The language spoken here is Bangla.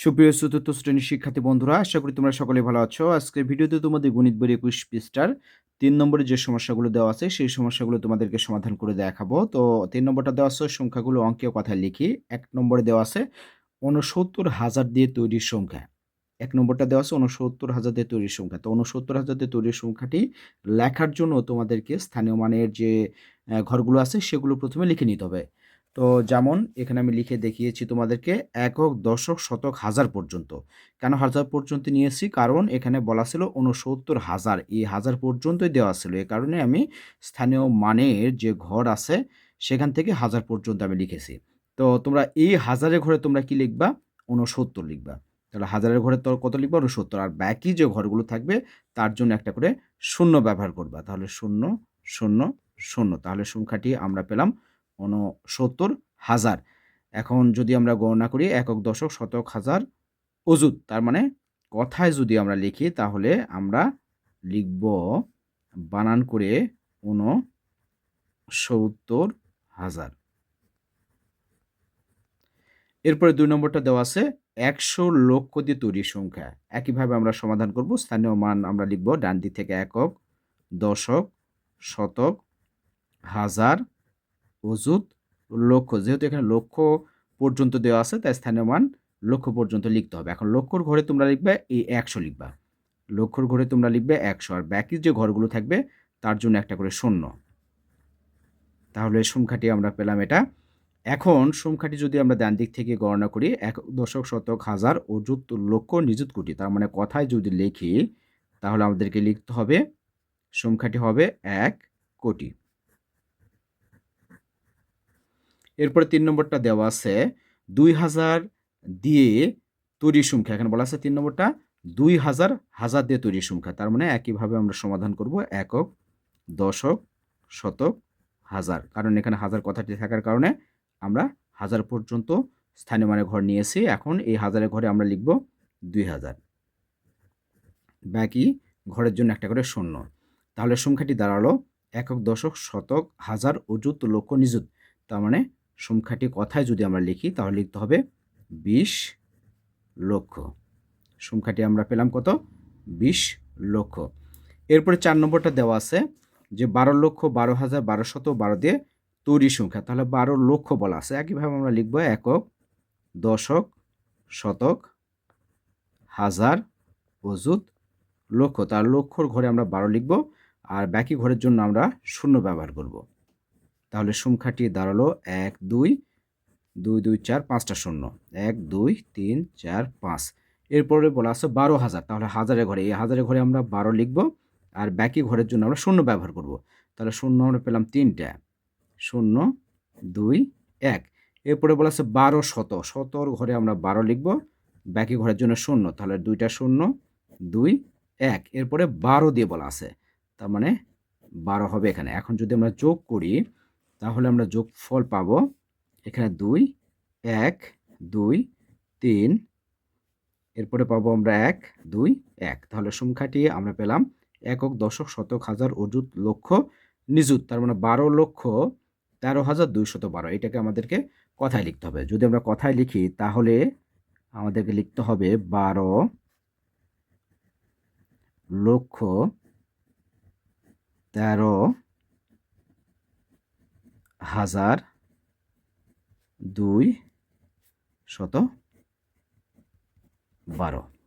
সুপ্রিয় চতুর্থ শ্রেণীর শিক্ষার্থী বন্ধুরা, আশা করি তোমরা সকলে ভালো আছো। আজকের ভিডিওতে তোমাদের গণিত বইয়ের ২১ পৃষ্ঠার ৩ নম্বরে যে সমস্যাগুলো দেওয়া আছে সেই সমস্যাগুলো তোমাদেরকে সমাধান করে দেখাবো। তো ৩ নম্বরটা দেওয়া আছে সংখ্যাগুলো অঙ্কে কথায় লিখি। ১ নম্বরে দেওয়া আছে ৬৯,০০০ দিয়ে তৈরি সংখ্যা। ১ নম্বরটা দেওয়া আছে ৬৯,০০০ দিয়ে তৈরি সংখ্যা। তো ৬৯,০০০ দিয়ে তৈরি সংখ্যাটি লেখার জন্য তোমাদেরকে স্থানীয় মানের যে ঘরগুলো আছে সেগুলো প্রথমে লিখে নিতে হবে। তো যেমন এখানে আমি লিখে দেখিয়েছি তোমাদেরকে একক, দশক, শতক, হাজার পর্যন্ত। কেন হাজার পর্যন্ত নিয়েছি? কারণ এখানে বলা ছিল ৬৯,০০০, এই হাজার পর্যন্তই দেওয়া ছিল। এ কারণে আমি স্থানীয় মানের যে ঘর আছে সেখান থেকে হাজার পর্যন্ত আমি লিখেছি। তো তোমরা এই হাজারের ঘরে তোমরা কি লিখবা? ৬৯ লিখবা। তাহলে হাজারের ঘরে তো কত লিখবা? ৬৯। আর বাকি যে ঘরগুলো থাকবে তার জন্য একটা করে শূন্য ব্যবহার করবা। তাহলে ০, ০, ০। তাহলে সংখ্যাটি আমরা পেলাম ৬৯,০০০। এখন যদি আমরা গণনা করি একক, দশক, শতক, হাজার, অযুত। তার মানে কথায় যদি আমরা লিখি তাহলে আমরা লিখব বানান করে ৬৯,০০০। এরপরে ২ নম্বরটা দেওয়া আছে ১০০,০০,০০০ দিয়ে তৈরি সংখ্যা। একইভাবে আমরা সমাধান করব। স্থানীয় মান আমরা লিখব ডান দিক থেকে একক, দশক, শতক, হাজার, অযুত, লক্ষ। যেহেতু এখানে লক্ষ পর্যন্ত দেওয়া আছে তাই স্থানীয় মান লক্ষ পর্যন্ত লিখতে হবে। এখন লক্ষর ঘরে তোমরা লিখবে এই ১০০ লিখবা। লক্ষর ঘরে তোমরা লিখবে ১০০ আর বাকি যে ঘরগুলো থাকবে তার জন্য একটা করে শূন্য। তাহলে সংখ্যাটি আমরা পেলাম এটা। এখন সংখ্যাটি যদি আমরা ডান দিক থেকে গণনা করি একক, দশক, শতক, হাজার, অযুত, লক্ষ, নিযুত, কোটি। তার মানে কথায় যদি লিখি তাহলে আমাদেরকে লিখতে হবে সংখ্যাটি হবে ১ কোটি। এরপরে ৩ নম্বরটা দেওয়া আছে ২,০০০ দিয়ে তৈরি সংখ্যা। এখানে বলা আছে ৩ নম্বরটা ২,০০০ হাজার দিয়ে তৈরি সংখ্যা। তার মানে একইভাবে আমরা সমাধান করব একক, দশক, শতক, হাজার। কারণ এখানে হাজার কথাটি থাকার কারণে আমরা হাজার পর্যন্ত স্থানীয় মানের ঘর নিয়েছি। এখন এই হাজারের ঘরে আমরা লিখব ২,০০০। বাকি ঘরের জন্য একটা করে শূন্য। তাহলে সংখ্যাটি দাঁড়ালো একক, দশক, শতক, হাজার, অযুত, লক্ষ, নিযুত। তার মানে সংখ্যাটি কথায় যদি আমরা লিখি তাহলে লিখতে হবে ২০ লক্ষ। সংখ্যাটি আমরা পেলাম কত? ২০ লক্ষ। এরপরে ৪ নম্বরটা দেওয়া আছে যে ১২,১২,১২,১২ দিয়ে তৈরি সংখ্যা। তাহলে ১২ লক্ষ বলা আছে। একইভাবে আমরা লিখব একক, দশক, শতক, হাজার, অযুত, লক্ষ। তার লক্ষর ঘরে আমরা ১২ লিখব আর বাকি ঘরের জন্য আমরা শূন্য ব্যবহার করব। তাহলে সংখ্যাটি দাঁড়ালো ১, ২, ২, ২, ৪, ৫টা শূন্য। ১, ২, ৩, ৪, ৫। এরপরে বলা আছে ১২,০০০। তাহলে হাজারের ঘরে এই হাজারের ঘরে আমরা ১২ লিখব আর বাকি ঘরের জন্য আমরা শূন্য ব্যবহার করব। তাহলে শূন্য আমরা পেলাম ৩টা। ০, ২, ১। এরপরে বলা আছে ১২শত। শতর ঘরে আমরা ১২ লিখব, বাকি ঘরের জন্য শূন্য। তাহলে ২টা শূন্য, ২, ১। এরপরে ১২ দিয়ে বলা আছে। তার মানে ১২ হবে এখানে। এখন যদি আমরা যোগ করি তাহলে আমরা যোগফল পাবো এখানে ২, ১, ২, ৩। এরপরে পাবো আমরা ১, ২, ১। তাহলে সংখ্যাটি আমরা পেলাম একক, দশক, শতক, হাজার, অযুত, লক্ষ, নিযুত। তার মানে ১২,১৩,২১২। এটাকে আমাদেরকে কথায় লিখতে হবে। যদি আমরা কথায় লিখি তাহলে আমাদেরকে লিখতে হবে ১২,১৩,২১২।